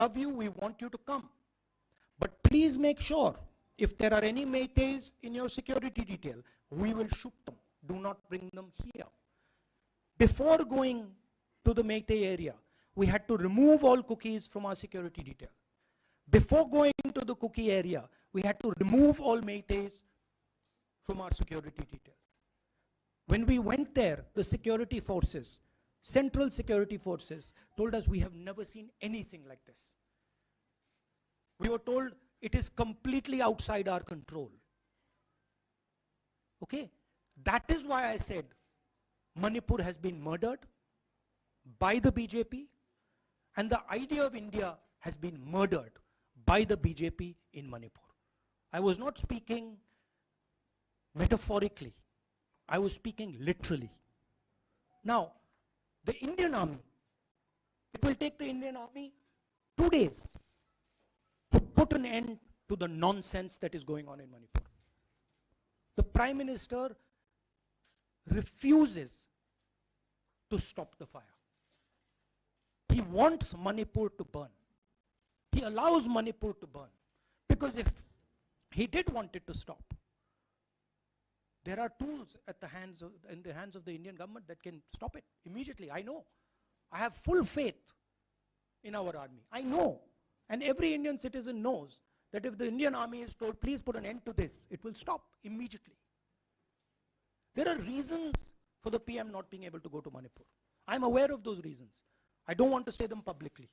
love you, we want you to come. But please make sure, if there are any Meiteis in your security detail, we will shoot them. Do not bring them here. Before going to the Meitei area, we had to remove all cookies from our security detail. Before going to the cookie area, we had to remove all Meiteis from our security detail. When we went there, the security forces, central security forces, told us we have never seen anything like this. We were told it is completely outside our control. Okay? That is why I said Manipur has been murdered by the BJP, and the idea of India has been murdered by the BJP in Manipur. I was not speaking metaphorically. I was speaking literally. Now, the Indian Army, it will take the Indian Army 2 days to put an end to the nonsense that is going on in Manipur. The Prime Minister refuses to stop the fire. He wants Manipur to burn. He allows Manipur to burn. Because if he did want it to stop, there are tools in the hands of the Indian government that can stop it immediately. I know. I have full faith in our army. I know. And every Indian citizen knows that if the Indian army is told, please put an end to this, it will stop immediately. There are reasons for the PM not being able to go to Manipur. I'm aware of those reasons. I don't want to say them publicly.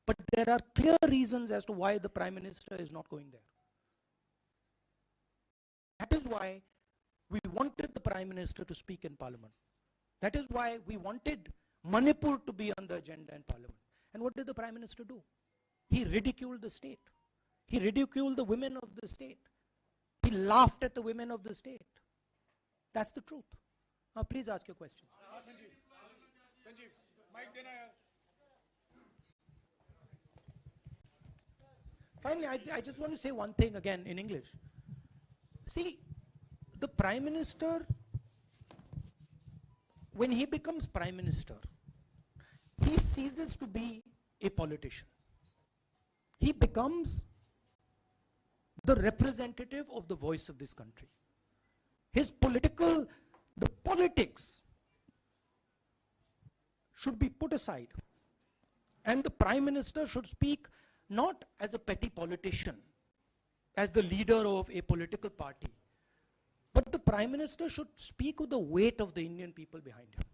But there are clear reasons as to why the Prime Minister is not going there. That is why we wanted the Prime Minister to speak in Parliament. That is why we wanted Manipur to be on the agenda in Parliament. And what did the Prime Minister do? He ridiculed the state. He ridiculed the women of the state. He laughed at the women of the state. That's the truth. Now please ask your questions. Sanjeev, mic dena yaar. Finally, I just want to say one thing again in English. See, the Prime Minister, when he becomes Prime Minister, he ceases to be a politician. He becomes the representative of the voice of this country. His the politics should be put aside. And the Prime Minister should speak not as a petty politician, as the leader of a political party, but the Prime Minister should speak with the weight of the Indian people behind him.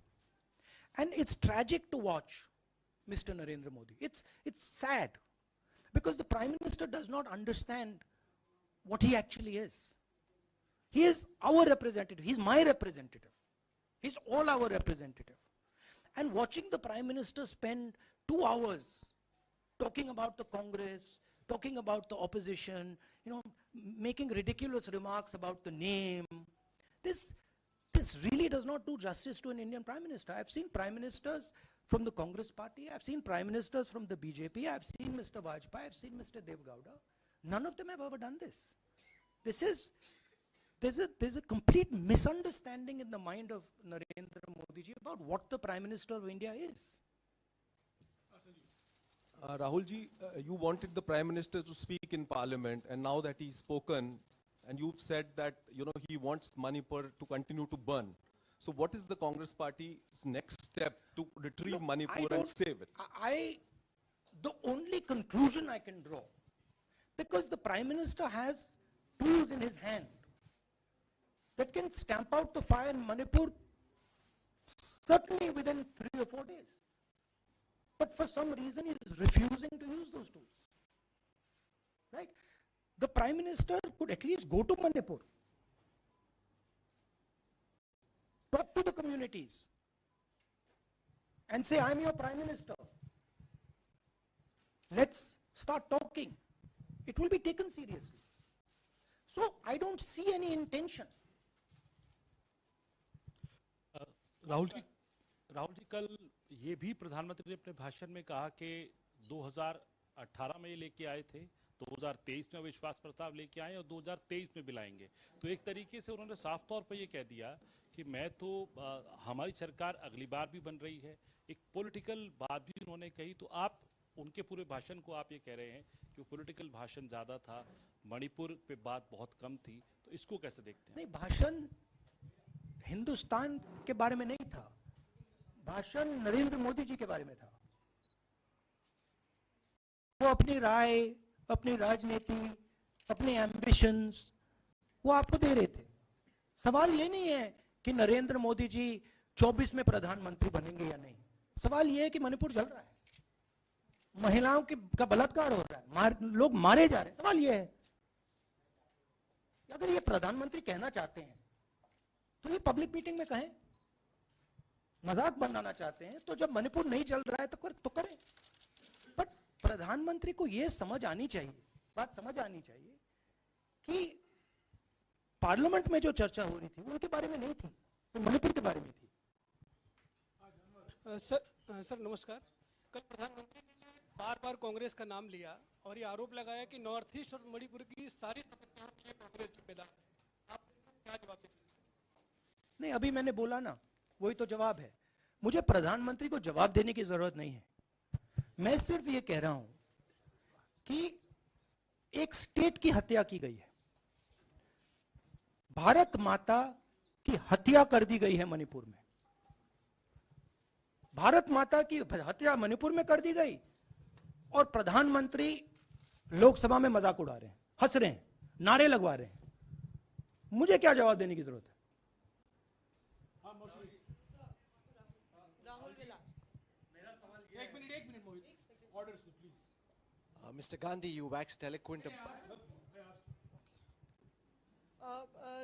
And it's tragic to watch Mr. Narendra Modi. It's sad, because the Prime Minister does not understand what he actually is. He is our representative. He's my representative. He's all our representative. And watching the Prime Minister spend 2 hours talking about the Congress, talking about the opposition, making ridiculous remarks about the name, this really does not do justice to an Indian Prime Minister. I've seen Prime Ministers from the Congress party, I've seen Prime Ministers from the BJP, I've seen Mr. Vajpayee, I've seen Mr. Dev Gowda. None of them have ever done this. There's a complete misunderstanding in the mind of Narendra Modi ji about what the Prime Minister of India is. Rahul ji, you wanted the Prime Minister to speak in Parliament, and now that he's spoken, and you've said that he wants Manipur to continue to burn. So what is the Congress Party's next step to retrieve Manipur and save it? The only conclusion I can draw, because the Prime Minister has tools in his hand that can stamp out the fire in Manipur certainly within 3 or 4 days. But for some reason, he is refusing to use those tools. Right? The Prime Minister could at least go to Manipur, talk to the communities, and say, I'm your Prime Minister. Let's start talking. It will be taken seriously. So I don't see any intention. Rahul ji कल ये भी प्रधानमंत्री ने अपने भाषण में कहा कि 2018 में ये लेके आए थे, 2023 में विश्वास प्रस्ताव लेके आए और 2023 में भी लाएंगे। तो एक तरीके से उन्होंने साफ तौर पर ये कह दिया कि हमारी सरकार अगली बार भी बन रही है। एक पॉलिटिकल बात भी उन्होंने कही। तो आप उनके पूरे भाषण को आप ये कह रहे हैं कि वो पॉलिटिकल भाषण ज्यादा था, मणिपुर पे बात बहुत कम थी, तो इसको कैसे देखते हैं? नहीं, भाषण हिंदुस्तान के बारे में नहीं था, भाषण नरेंद्र मोदी जी के बारे में था। वो अपनी राय, अपनी राजनीति, अपने एम्बिशंस वो आपको दे रहे थे। सवाल ये नहीं है कि नरेंद्र मोदी जी 24 में प्रधानमंत्री बनेंगे या नहीं, सवाल ये है कि मणिपुर जल रहा है, महिलाओं का बलात्कार हो रहा है, लोग मारे जा रहे हैं। सवाल ये है, अगर ये प्रधानमंत्री कहना चाहते हैं तो ये पब्लिक मीटिंग में कहें। मजाक बनाना चाहते हैं तो जब मणिपुर नहीं चल रहा है तो करें। बट प्रधानमंत्री को ये समझ आनी चाहिए, बात समझ आनी चाहिए कि पार्लियामेंट में जो चर्चा हो रही थी वो उनके बारे में नहीं थी, वो मणिपुर के बारे में थी। सर नमस्कार। कल प्रधानमंत्री ने बार बार कांग्रेस का नाम लिया और ये आरोप लगाया कि नॉर्थ ईस्ट और मणिपुर की सारी समस्याओं के कांग्रेस जिम्मेदार। आप क्या जवाब देंगे? नहीं, अभी मैंने बोला ना, वही तो जवाब है। मुझे प्रधानमंत्री को जवाब देने की जरूरत नहीं है, मैं सिर्फ ये कह रहा हूं कि एक स्टेट की हत्या की गई है, भारत माता की हत्या कर दी गई है मणिपुर में। भारत माता की हत्या मणिपुर में कर दी गई और प्रधानमंत्री लोकसभा में मजाक उड़ा रहे हैं, हंस रहे हैं, नारे लगवा रहे हैं। मुझे क्या जवाब देने की जरूरत है? Mr. Gandhi, you waxed eloquent.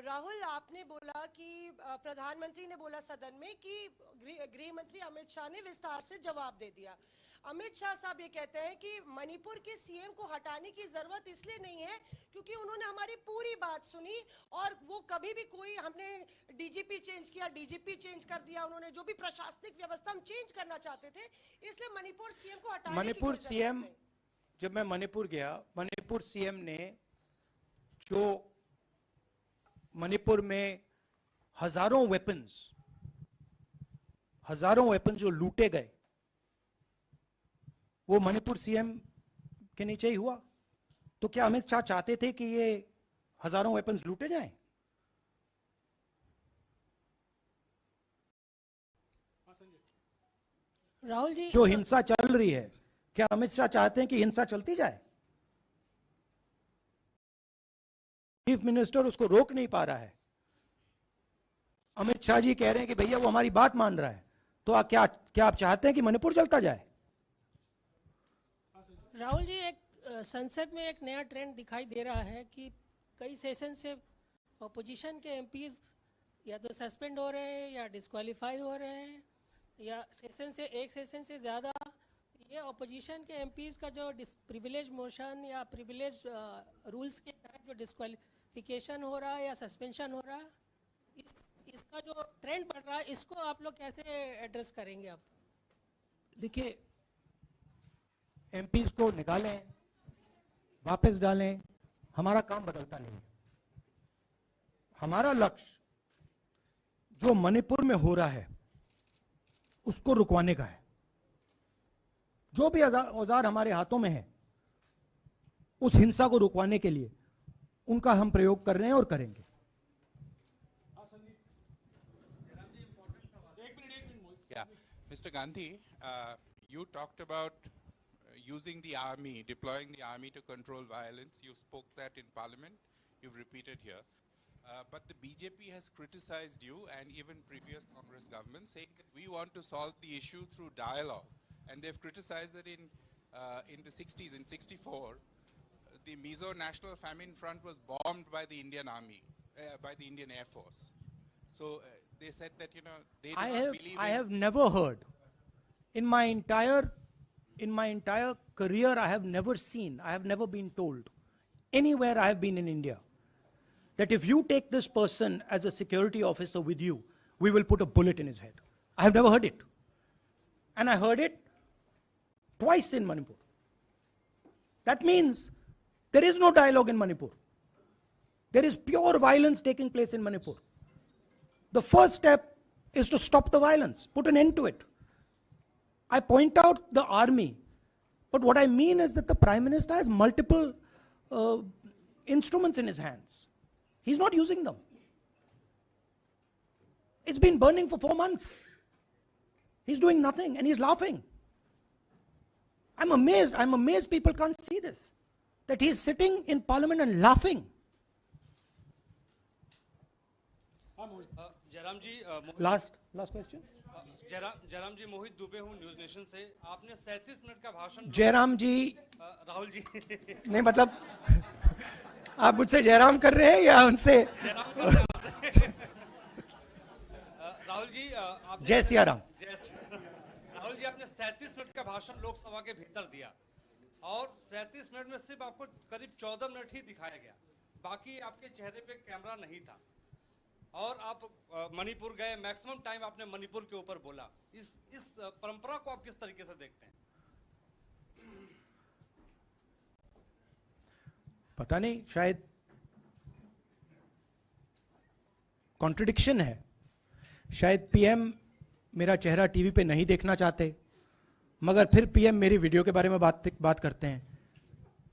Rahul, आपने बोला कि प्रधानमंत्री ने बोला सदन में कि गृह मंत्री अमित शाह ने विस्तार से जवाब दे दिया। अमित शाह साहब ये कहते हैं कि मणिपुर के सीएम को हटाने की जरूरत इसलिए नहीं है क्योंकि उन्होंने हमारी पूरी बात सुनी और वो कभी भी कोई, हमने डीजीपी चेंज किया, डीजीपी चेंज कर दिया, उन्होंने जो भी प्रशासनिक व्यवस्था हम चेंज करना चाहते थे, इसलिए मणिपुर सीएम को हटाने मणिपुर सीएम, जब मैं मणिपुर गया, मणिपुर सीएम ने जो मणिपुर में हजारों वेपन्स जो लूटे गए वो मणिपुर सीएम के नीचे ही हुआ। तो क्या अमित शाह चाहते थे कि ये हजारों वेपन्स लूटे जाएं? राहुल जी, जो हिंसा चल रही है, क्या अमित शाह चाहते हैं कि हिंसा चलती जाए? चीफ मिनिस्टर उसको रोक नहीं पा रहा है। अमित शाह जी कह रहे हैं कि भैया वो हमारी बात मान रहा है, तो क्या आप चाहते हैं कि मणिपुर चलता जाए? राहुल जी, एक संसद में एक नया ट्रेंड दिखाई दे रहा है कि कई सेशन से अपोजिशन के एमपीज या तो सस्पेंड हो रहे हैं या डिस्क्वालीफाई हो रहे हैं, या एक सेशन से ज़्यादा ये अपोजिशन के एमपीज का जो प्रिविलेज मोशन या प्रिविलेज रूल्स के तहत जो डिस्क्वालिफिकेशन हो रहा है या सस्पेंशन हो रहा है, इसका जो ट्रेंड बढ़ रहा है, इसको आप लोग कैसे एड्रेस करेंगे? आप देखिए, एमपीज को निकालें, वापस डालें, हमारा काम बदलता नहीं है। हमारा लक्ष्य जो मणिपुर में हो रहा है उसको रुकवाने का है। जो भी औजार हमारे हाथों में है उस हिंसा को रुकवाने के लिए उनका हम प्रयोग कर रहे हैं और करेंगे। Yeah, Mr. Gandhi, you talked about using the army, deploying the army to control violence. You spoke that in Parliament. You've repeated here. But the BJP has criticized you and even previous Congress governments, saying that we want to solve the issue through dialogue. And they've criticized that in the 60s, in 64, the Mizo National Famine Front was bombed by the Indian Army, by the Indian Air Force. So they said that, you know, they do not believe I have never heard in my entire career, I have never been told anywhere I have been in India that if you take this person as a security officer with you, we will put a bullet in his head. I have never heard it. And I heard it twice in Manipur. That means there is no dialogue in Manipur. There is pure violence taking place in Manipur. The first step is to stop the violence, put an end to it. I point out the army, But what I mean is that the Prime Minister has multiple instruments in his hands. He's not using them. It's been burning for 4 months. He's doing nothing and he's laughing. I'm amazed people can't see this. That he's sitting in Parliament and laughing. Jairam ji Last question. Jairam जी मोहित दुबे हूँ news nation से। आपने 37 minute का भाषण जयराम जी राहुल जी नहीं मतलब आप मुझसे जयराम कर रहे हैं या उनसे राहुल जी जय सिया राम। राहुल जी आपने 37 मिनट का भाषण लोकसभा के भीतर दिया और 37 मिनट में सिर्फ आपको करीब 14 मिनट ही दिखाया गया, बाकी आपके चेहरे पे कैमरा नहीं था और आप मणिपुर गए, मैक्सिमम टाइम आपने मणिपुर के ऊपर बोला। इस परंपरा को आप किस तरीके से देखते हैं? पता नहीं, शायद कॉन्ट्रडिक्शन है। शायद पीएम मेरा चेहरा टीवी पे नहीं देखना चाहते, मगर फिर पीएम मेरी वीडियो के बारे में बात करते हैं,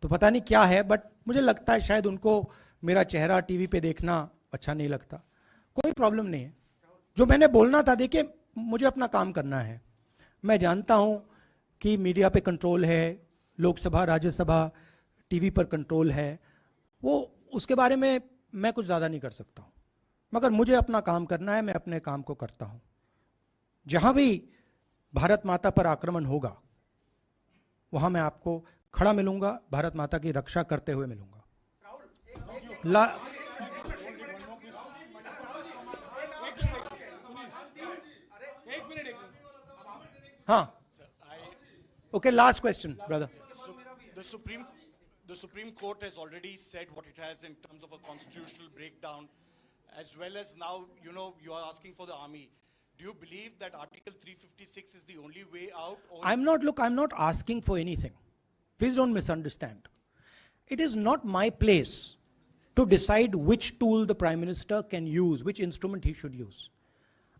तो पता नहीं क्या है। बट मुझे लगता है शायद उनको मेरा चेहरा टीवी पे देखना अच्छा नहीं लगता। कोई प्रॉब्लम नहीं है। जो मैंने बोलना था, देखिए मुझे अपना काम करना है। मैं जानता हूं कि मीडिया पे कंट्रोल है, लोकसभा राज्यसभा टीवी पर कंट्रोल है, वो उसके बारे में मैं कुछ ज़्यादा नहीं कर सकता हूं, मगर मुझे अपना काम करना है, मैं अपने काम को करता हूं। जहां भी भारत माता पर आक्रमण होगा वहां मैं आपको खड़ा मिलूंगा, भारत माता की रक्षा करते हुए मिलूंगा। हाँ, okay, last question, brother. The Supreme Court has already said what it has in terms of a constitutional breakdown, as well as now, you are asking for the army. Do you believe that Article 356 is the only way out? Or I'm not asking for anything. Please don't misunderstand. It is not my place to decide which tool the Prime Minister can use, which instrument he should use.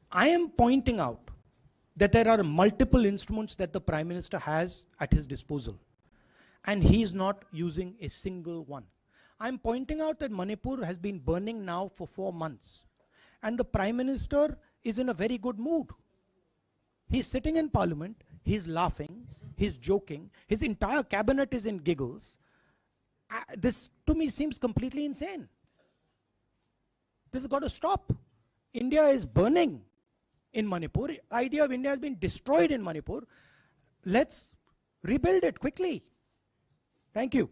I am pointing out that there are multiple instruments that the Prime Minister has at his disposal, and he is not using a single one. I'm pointing out that Manipur has been burning now for 4 months, and the Prime Minister is in a very good mood. He's sitting in Parliament, he's laughing, he's joking, his entire cabinet is in giggles. This to me seems completely insane. This has got to stop. India is burning in Manipur. The idea of India has been destroyed in Manipur. Let's rebuild it quickly. Thank you.